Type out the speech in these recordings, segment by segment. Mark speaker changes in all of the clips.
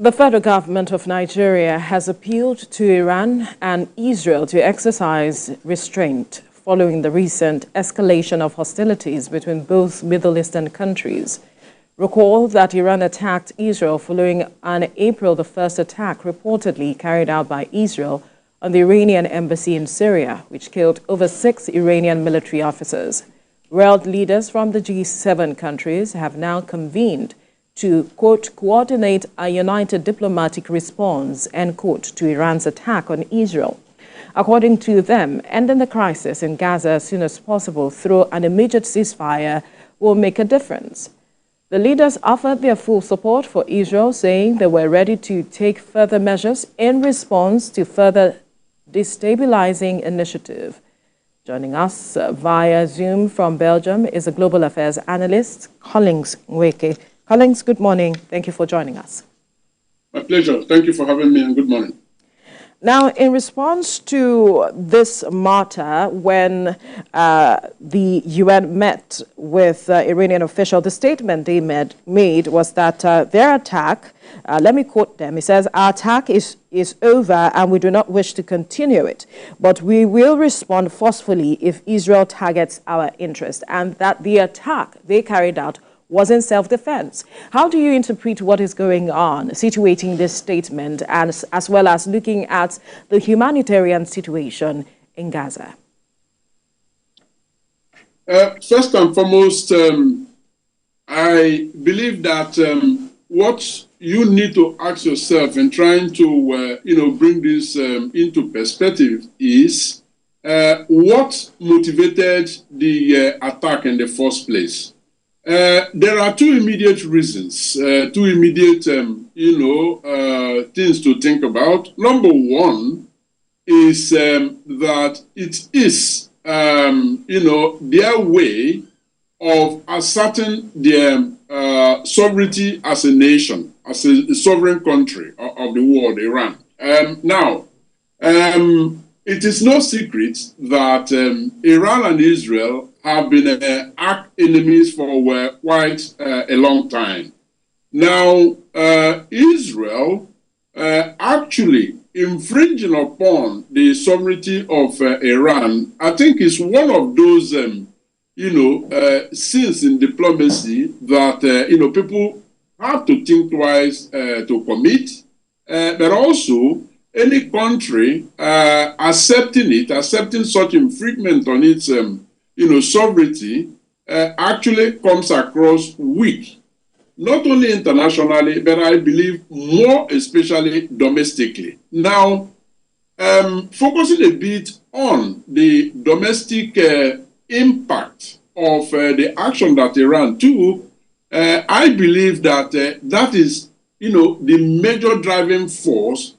Speaker 1: The federal government of Nigeria has appealed to Iran and Israel to exercise restraint following the recent escalation of hostilities between both Middle Eastern countries. Recall that Iran attacked Israel following an April the 1st attack reportedly carried out by Israel on the Iranian embassy in Syria, which killed over 6 Iranian military officers. World leaders from the G7 countries have now convened to, quote, coordinate a united diplomatic response, end quote, to Iran's attack on Israel. According to them, ending the crisis in Gaza as soon as possible through an immediate ceasefire will make a difference. The leaders offered their full support for Israel, saying they were ready to take further measures in response to further destabilizing initiative. Joining us via Zoom from Belgium is a global affairs analyst, Collins Nweke. Collins, good morning. Thank you for joining us.
Speaker 2: My pleasure. Thank you for having me, and good morning.
Speaker 1: Now, in response to this matter, when the UN met with Iranian officials, the statement they made was that their attack, let me quote them, it says, "Our attack is over and we do not wish to continue it, but we will respond forcefully if Israel targets our interest," and that the attack they carried out was in self-defense. How do you interpret what is going on, situating this statement, and as well as looking at the humanitarian situation in Gaza?
Speaker 2: First and foremost, I believe that what you need to ask yourself in trying to, bring this into perspective is what motivated the attack in the first place. There are two immediate reasons, two immediate, things to think about. Number one is that it is, their way of asserting their sovereignty as a nation, as a sovereign country of the world, Iran. Now, it is no secret that Iran and Israel have been arch enemies for quite a long time. Now, Israel actually infringing upon the sovereignty of Iran, I think is one of those, sins in diplomacy that, people have to think twice to commit, but also any country accepting such infringement on its sovereignty actually comes across weak, not only internationally, but I believe more especially domestically. Now, focusing a bit on the domestic impact of the action that Iran took, I believe that that is, the major driving force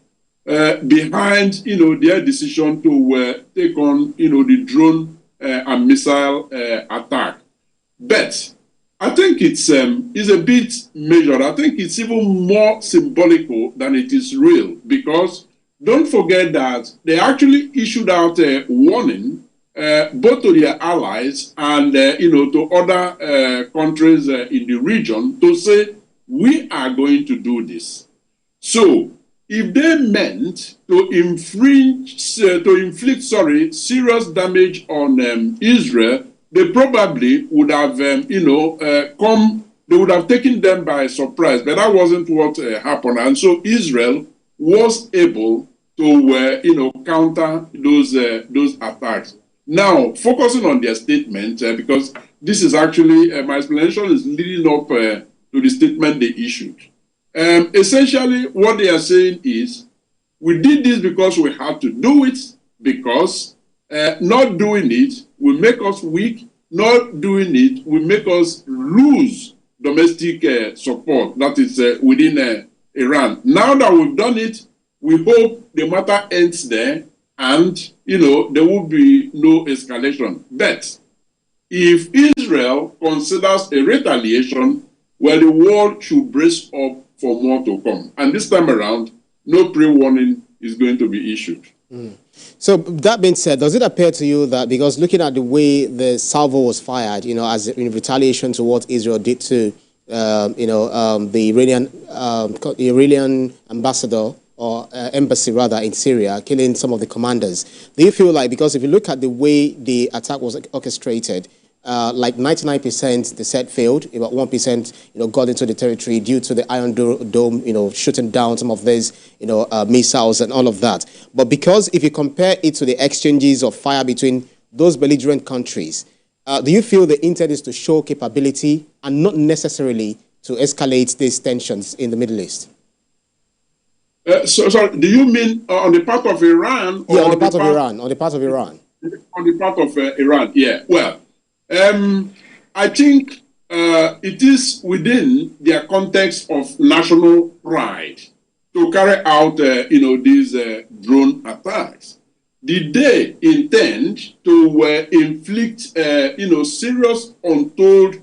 Speaker 2: behind, their decision to take on, the drone and missile attack. But I think it's a bit measured. I think it's even more symbolical than it is real, because don't forget that they actually issued out a warning both to their allies and to other countries in the region to say, we are going to do this. So if they meant to inflict serious damage on Israel, they probably would have, they would have taken them by surprise, but that wasn't what happened. And so Israel was able to, counter those attacks. Now, focusing on their statement, because this is actually, my explanation is leading up to the statement they issued. Essentially, what they are saying is, we did this because we had to do it, because not doing it will make us weak, not doing it will make us lose domestic support, that is within Iran. Now that we've done it, we hope the matter ends there and, there will be no escalation. But if Israel considers a retaliation, well, the world should brace up for more to come. And this time around, no pre-warning is going to be issued.
Speaker 3: So that being said, does it appear to you that, because looking at the way the salvo was fired, as in retaliation to what Israel did to the Iranian ambassador or embassy rather in Syria, killing some of the commanders. Do you feel like, because if you look at the way the attack was orchestrated, like 99% they said failed, about 1% got into the territory due to the Iron Dome shooting down some of these missiles and all of that. But because if you compare it to the exchanges of fire between those belligerent countries, do you feel the intent is to show capability and not necessarily to escalate these tensions in the Middle East?
Speaker 2: So, do you mean on the part of Iran?
Speaker 3: Or on the part of Iran. On the part of Iran.
Speaker 2: On the part of Iran, yeah. Well, I think it is within their context of national pride to carry out, these drone attacks. Did they intend to inflict, serious untold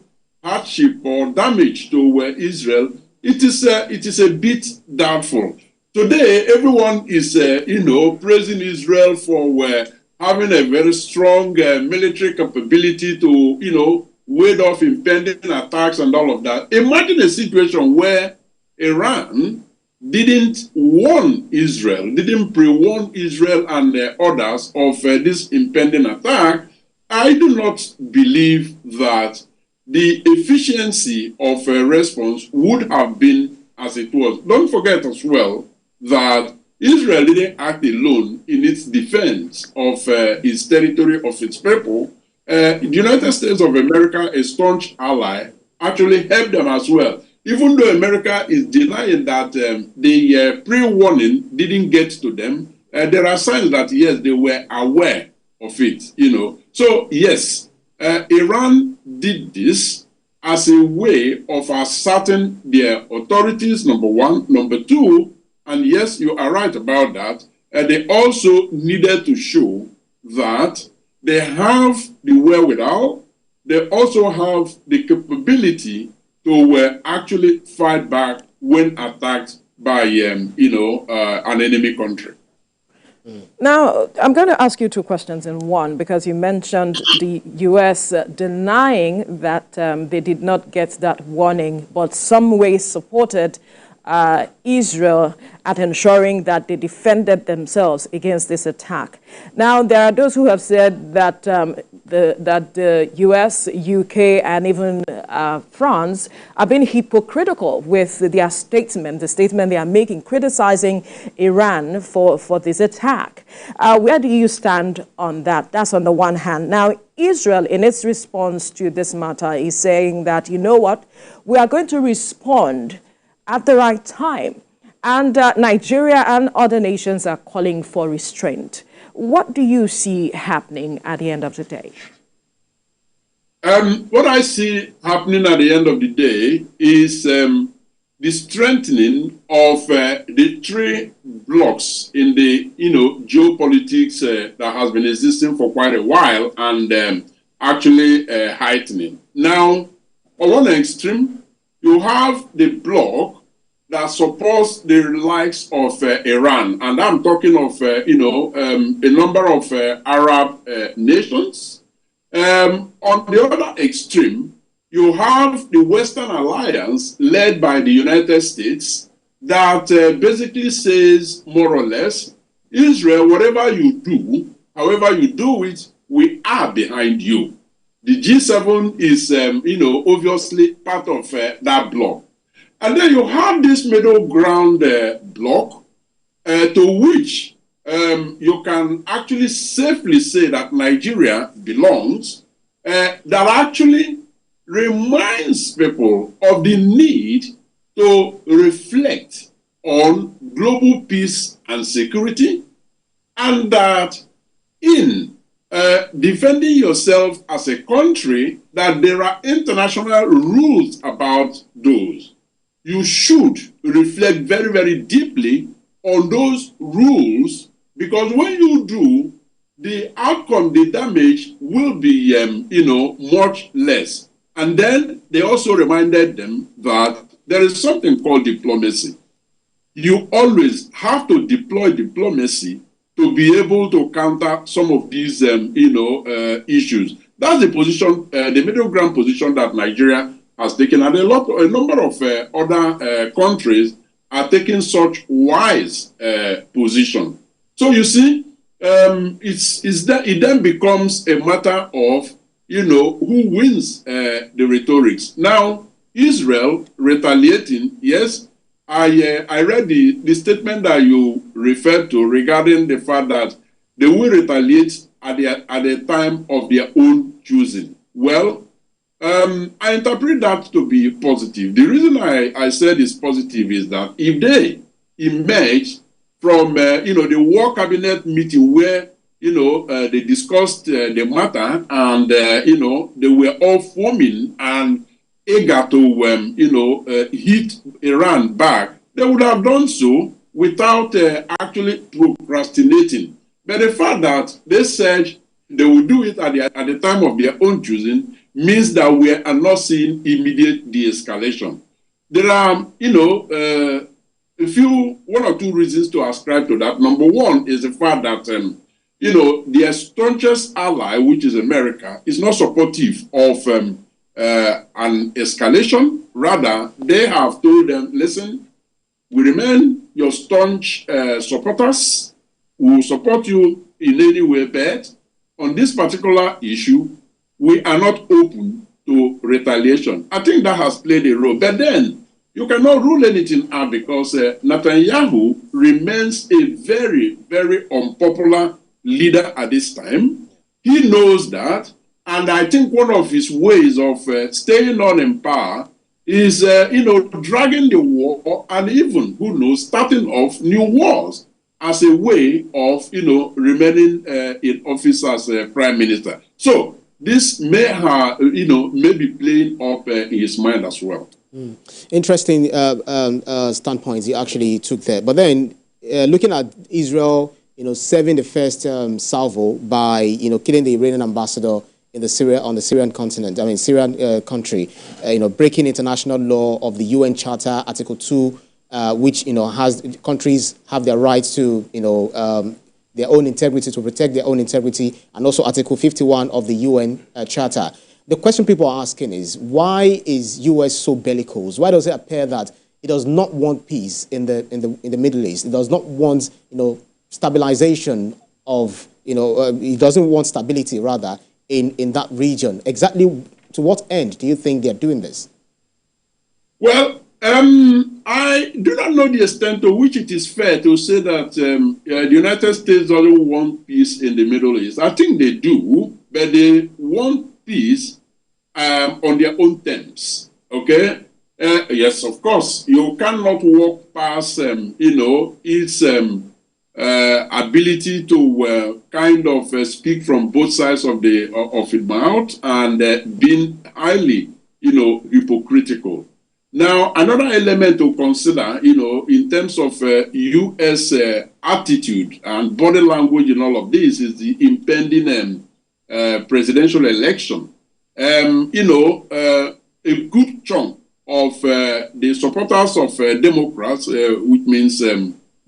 Speaker 2: hardship or damage to Israel? It is a bit doubtful. Today, everyone is, praising Israel for having a very strong military capability to, ward off impending attacks and all of that. Imagine a situation where Iran didn't warn Israel, didn't pre-warn Israel and others of this impending attack. I do not believe that the efficiency of a response would have been as it was. Don't forget as well that Israel didn't act alone in its defense of its territory, of its people. The United States of America, a staunch ally, actually helped them as well. Even though America is denying that the pre-warning didn't get to them, there are signs that, yes, they were aware of it, So, yes, Iran did this as a way of asserting their authorities, number one. Number two, and yes, you are right about that, they also needed to show that they have the wherewithal, they also have the capability to actually fight back when attacked by, an enemy country.
Speaker 1: Now, I'm going to ask you two questions in one, because you mentioned the U.S. Denying that they did not get that warning, but some way supported Israel at ensuring that they defended themselves against this attack. Now, there are those who have said that the US, UK, and even France are being hypocritical with their statement, the statement they are making, criticizing Iran for this attack. Where do you stand on that? That's on the one hand. Now, Israel, in its response to this matter, is saying that, you know what, we are going to respond at the right time. And Nigeria and other nations are calling for restraint. What do you see happening at the end of the day?
Speaker 2: What I see happening at the end of the day is the strengthening of the three blocs in the geopolitics that has been existing for quite a while and actually heightening. Now, on one extreme, you have the bloc that supports the likes of Iran, and I'm talking of a number of Arab nations. On the other extreme, you have the Western Alliance led by the United States that basically says more or less, Israel, whatever you do, however you do it, we are behind you. The G7 is, obviously part of that bloc. And then you have this middle ground bloc to which you can actually safely say that Nigeria belongs, that actually reminds people of the need to reflect on global peace and security, and that in defending yourself as a country, that there are international rules about those. You should reflect very, very deeply on those rules, because when you do, the outcome, the damage will be, much less. And then they also reminded them that there is something called diplomacy. You always have to deploy diplomacy to be able to counter some of these, issues. That's the position, the middle ground position that Nigeria has taken, and a number of other countries are taking such wise position. So you see, it then becomes a matter of, who wins the rhetorics. Now, Israel retaliating, yes, I read the statement that you referred to regarding the fact that they will retaliate at the time of their own choosing. Well, I interpret that to be positive. The reason I said it's positive is that if they emerge from, the War Cabinet meeting where, they discussed the matter and, they were all forming and eager to, hit Iran back, they would have done so without actually procrastinating. But the fact that they said they will do it at the time of their own choosing means that we are not seeing immediate de-escalation. There are, one or two reasons to ascribe to that. Number one is the fact that, their staunchest ally, which is America, is not supportive of an escalation. Rather, they have told them, listen, we remain your staunch supporters. We will support you in any way, but on this particular issue, we are not open to retaliation. I think that has played a role. But then, you cannot rule anything out because Netanyahu remains a very, very unpopular leader at this time. He knows that. And I think one of his ways of staying on in power is, dragging the war and even, who knows, starting off new wars as a way of, remaining in office as prime minister. So this may have, may be playing up in his mind as well.
Speaker 3: Interesting standpoints you actually took there. But then, looking at Israel, serving the first salvo by, killing the Iranian ambassador on the Syrian continent, Syrian country, breaking international law of the UN Charter, Article 2, which, has countries have their rights to, their own integrity, to protect their own integrity, and also Article 51 of the UN Charter. The question people are asking is, why is US so bellicose? Why does it appear that it does not want peace in the Middle East? It does not want, stabilization of, it doesn't want stability, rather, in that region. Exactly to what end do you think they're doing this?
Speaker 2: Well, I do not know the extent to which it is fair to say that the United States doesn't want peace in the Middle East. I think they do, but they want peace on their own terms. Okay? Yes, of course, you cannot walk past, its ability to kind of speak from both sides of its mouth and being highly, hypocritical. Now, another element to consider, in terms of U.S. attitude and body language and all of this is the impending presidential election. A good chunk of the supporters of Democrats, which means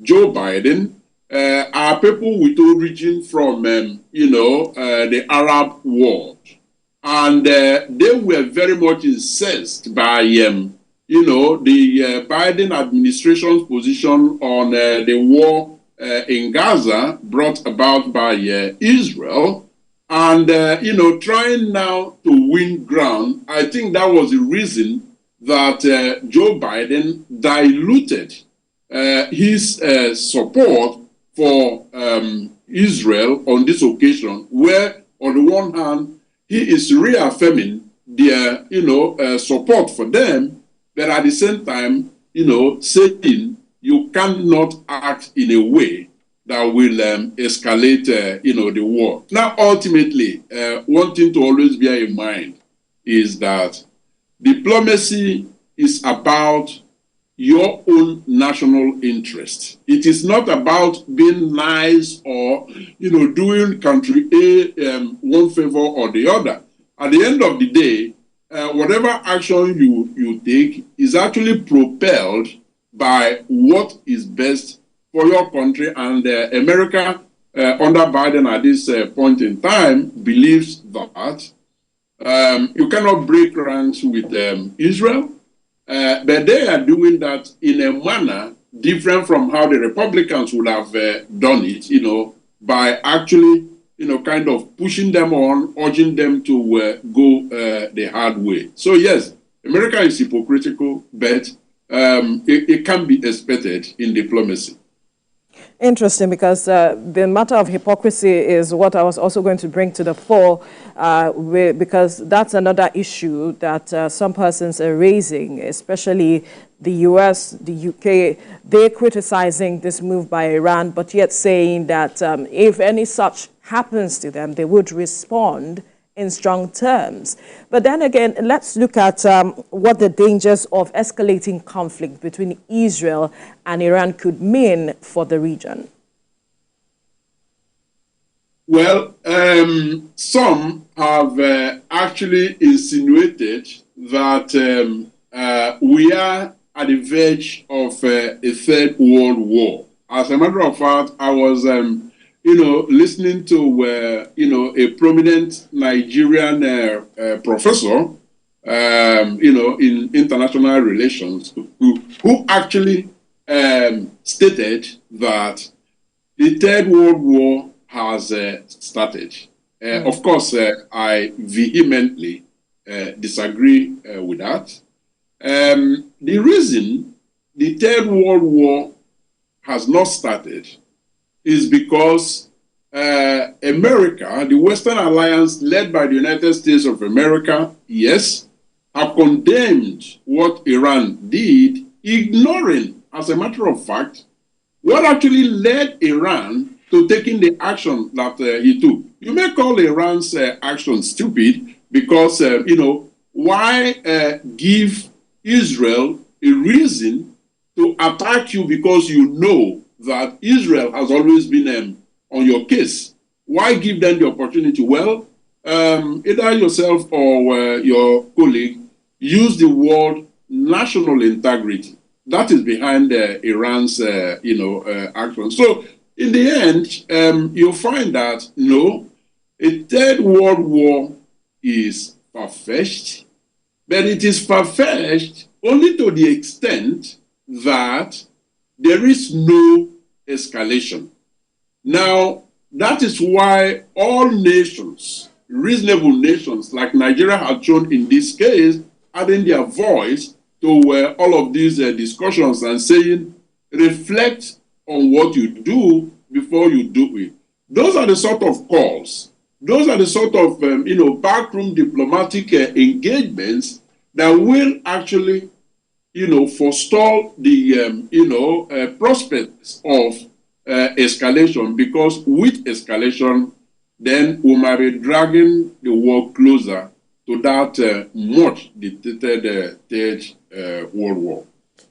Speaker 2: Joe Biden, are people with origin from, the Arab world. And they were very much incensed by, the Biden administration's position on the war in Gaza brought about by Israel. And, trying now to win ground, I think that was the reason that Joe Biden diluted his support for Israel on this occasion, where, on the one hand, he is reaffirming their, support for them, but at the same time, saying you cannot act in a way that will escalate, the war. Now, ultimately, one thing to always bear in mind is that diplomacy is about your own national interest. It is not about being nice or, doing country A one favor or the other. At the end of the day, whatever action you take is actually propelled by what is best for your country. And America, under Biden at this point in time, believes that You cannot break ranks with Israel, but they are doing that in a manner different from how the Republicans would have done it, by actually, kind of pushing them on, urging them to go the hard way. So yes, America is hypocritical, but it can be expected in diplomacy.
Speaker 1: Interesting, because the matter of hypocrisy is what I was also going to bring to the fore, because that's another issue that some persons are raising, especially the US, the UK. They're criticizing this move by Iran, but yet saying that if any such happens to them, they would respond in strong terms. But then again, let's look at what the dangers of escalating conflict between Israel and Iran could mean for the region.
Speaker 2: Well, some have actually insinuated that we are at the verge of a third world war. As a matter of fact, I was listening to, a prominent Nigerian professor, in international relations, who actually stated that the Third World War has started. Of course, I vehemently disagree with that. The reason the Third World War has not started is because America, the Western Alliance led by the United States of America, yes, have condemned what Iran did, ignoring, as a matter of fact, what actually led Iran to taking the action that he took. You may call Iran's action stupid because, why give Israel a reason to attack you because you know that Israel has always been on your case? Why give them the opportunity? Well, either yourself or your colleague use the word national integrity. That is behind Iran's, action. So in the end, you'll find that, no, a third world war is far-fetched, but it is far-fetched only to the extent that there is no escalation. Now, that is why all nations, reasonable nations like Nigeria have shown in this case, adding their voice to all of these discussions and saying, reflect on what you do before you do it. Those are the sort of calls, those are the sort of, backroom diplomatic engagements that will actually, forestall the, prospects of escalation, because with escalation, then we might be dragging the war closer to that much dictated Third World War.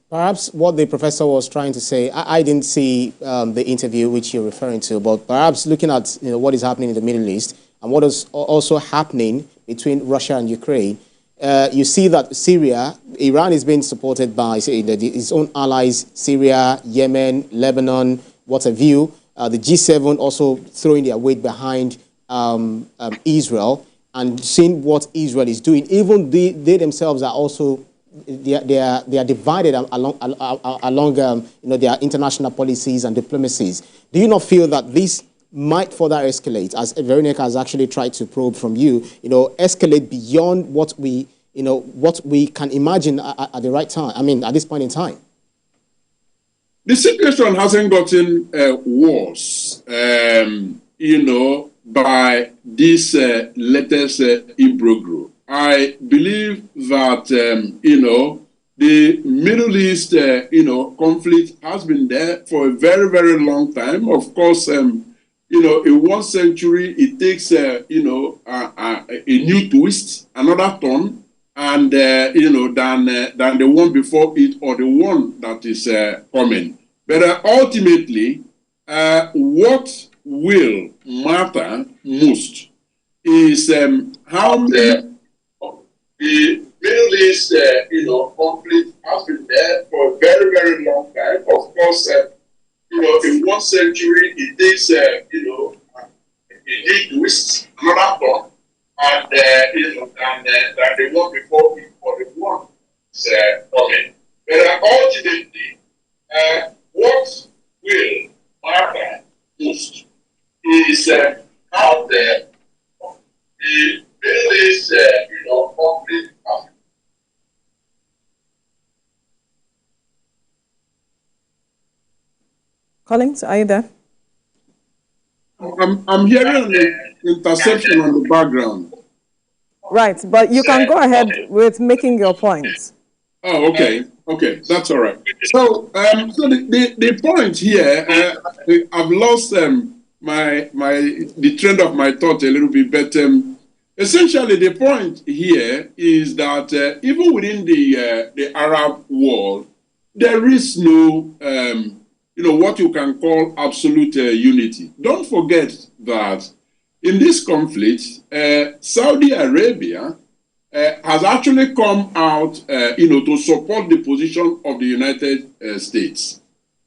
Speaker 3: Perhaps what the professor was trying to say, I didn't see the interview which you're referring to, but perhaps looking at what is happening in the Middle East and what is also happening between Russia and Ukraine, you see that Syria, Iran is being supported by its own allies, Syria, Yemen, Lebanon, what have you. The G7 also throwing their weight behind Israel and seeing what Israel is doing. Even they themselves are also they are divided along their international policies and diplomacies. Do you not feel that this might further escalate, as Veronica has actually tried to probe from you, escalate beyond what we can imagine at the right time? I mean, at this point in time.
Speaker 2: The situation hasn't gotten worse, by this latest imbroglio. I believe that, the Middle East, conflict has been there for a very, very long time. Of course, in one century, it takes, a new twist, another turn, and, than the one before it or the one that is coming. But ultimately, what will matter most is how the Middle East, conflict has been there for a very, very long time. Of course, in one century, it takes, a new twist, another turn, and, than the one before it for the one is coming. But ultimately, what will matter most is how the Middle East, conflict.
Speaker 1: Collins, are you there?
Speaker 2: I'm hearing an interception on the background.
Speaker 1: Right, but you can go ahead with making your points.
Speaker 2: Oh, okay. Okay, that's all right. So, the point here, I've lost the trend of my thought a little bit, but essentially the point here is that even within the Arab world, there is no what you can call absolute unity. Don't forget that in this conflict, Saudi Arabia has actually come out, to support the position of the United States.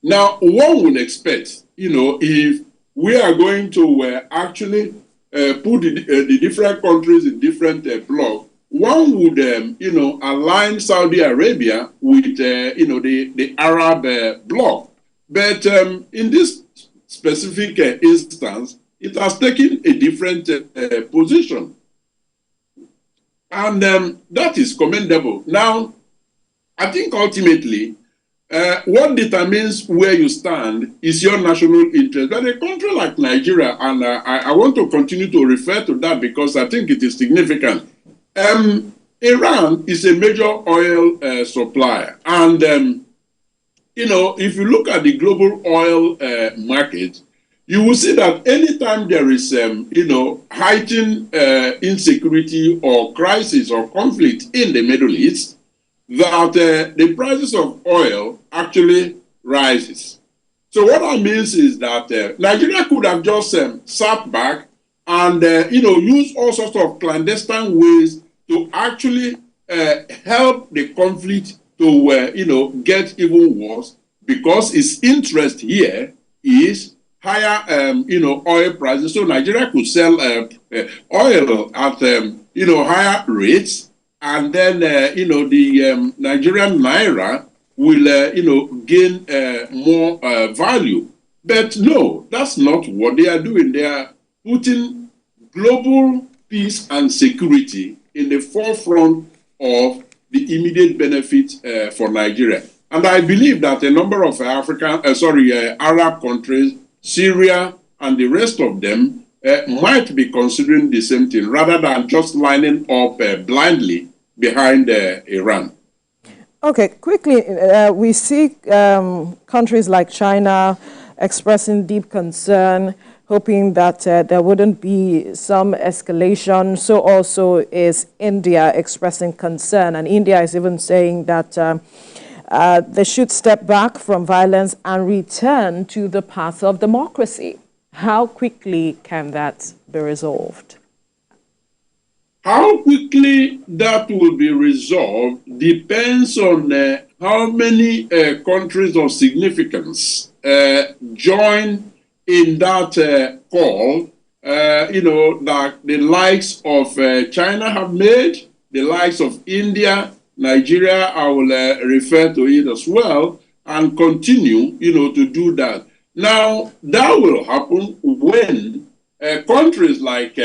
Speaker 2: Now, one would expect, if we are going to actually put the different countries in different blocs, one would, align Saudi Arabia with, the Arab bloc. But in this specific instance, it has taken a different position. And that is commendable. Now, I think ultimately, what determines where you stand is your national interest. But a country like Nigeria, and I want to continue to refer to that because I think it is significant. Iran is a major oil supplier. And, if you look at the global oil market, you will see that anytime there is, heightened insecurity or crisis or conflict in the Middle East, that the prices of oil actually rises. So what that means is that Nigeria could have just sat back and, use all sorts of clandestine ways to actually help the conflict to, get even worse, because its interest here is higher, oil prices. So Nigeria could sell oil at, higher rates, and then, the Nigerian naira will, gain more value. But no, that's not what they are doing. They are putting global peace and security in the forefront of the immediate benefit for Nigeria. And I believe that a number of Arab countries, Syria, and the rest of them might be considering the same thing rather than just lining up blindly behind Iran.
Speaker 1: Okay, quickly, we see countries like China expressing deep concern, hoping that there wouldn't be some escalation. So also is India expressing concern, and India is even saying that they should step back from violence and return to the path of democracy. How quickly can that be resolved?
Speaker 2: How quickly that will be resolved depends on how many countries of significance join in that call, that the likes of China have made, the likes of India, Nigeria, I will refer to it as well, and continue, to do that. Now, that will happen when countries like,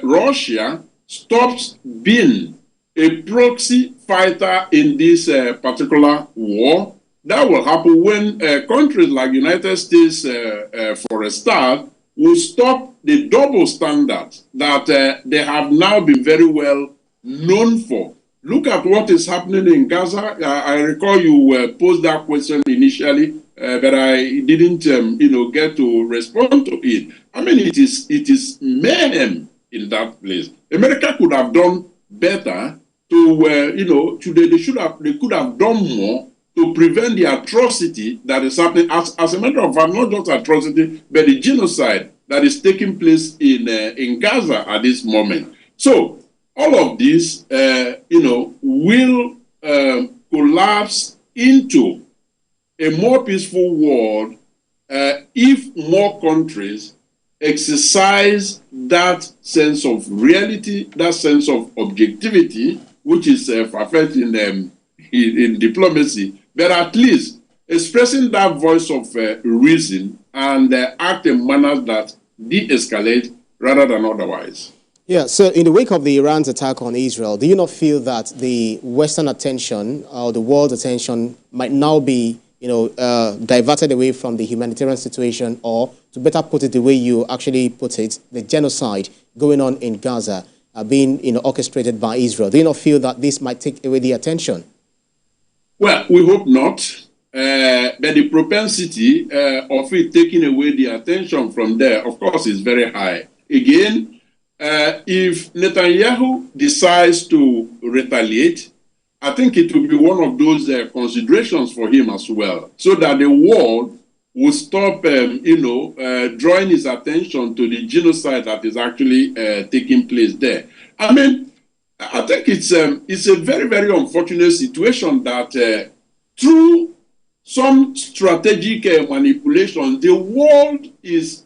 Speaker 2: Russia stops being a proxy fighter in this particular war. That will happen when countries like United States, for a start, will stop the double standards that they have now been very well known for. Look at what is happening in Gaza. I recall you posed that question initially, but I didn't, get to respond to it. I mean, it is mayhem in that place. America could have done better to, they could have done more to prevent the atrocity that is happening. As a matter of fact, not just atrocity, but the genocide that is taking place in Gaza at this moment. So all of this, will collapse into a more peaceful world if more countries exercise that sense of reality, that sense of objectivity, which is far-fetched in diplomacy, but at least expressing that voice of reason and act in manners that de-escalate rather than otherwise.
Speaker 3: Yeah, so in the wake of the Iran's attack on Israel, do you not feel that the Western attention or the world's attention might now be, diverted away from the humanitarian situation, or to better put it the way you actually put it, the genocide going on in Gaza being orchestrated by Israel? Do you not feel that this might take away the attention?
Speaker 2: Well, we hope not. But the propensity of it taking away the attention from there, of course, is very high. Again, if Netanyahu decides to retaliate, I think it will be one of those considerations for him as well, so that the world will stop, drawing his attention to the genocide that is actually taking place there. I mean, I think it's a very, very unfortunate situation that through some strategic manipulation, the world is,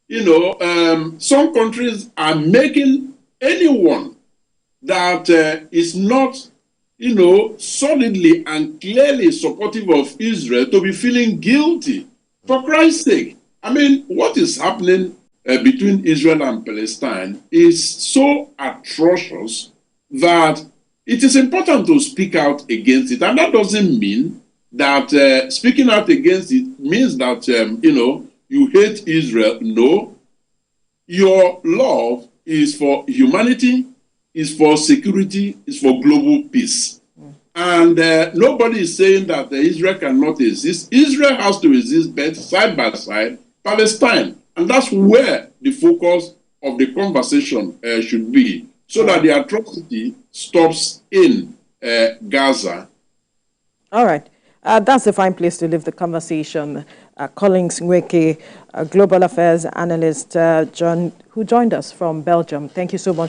Speaker 2: some countries are making anyone that is not, solidly and clearly supportive of Israel to be feeling guilty. For Christ's sake, I mean, what is happening between Israel and Palestine is so atrocious that it is important to speak out against it. And that doesn't mean that speaking out against it means that, you hate Israel. No, your love is for humanity, is for security, is for global peace. And nobody is saying that Israel cannot exist. Israel has to exist, but side by side, Palestine. And that's where the focus of the conversation should be, so that the atrocity stops in Gaza.
Speaker 1: All right. That's a fine place to leave the conversation. Collins Nweke, Global Affairs Analyst, John, who joined us from Belgium. Thank you so much.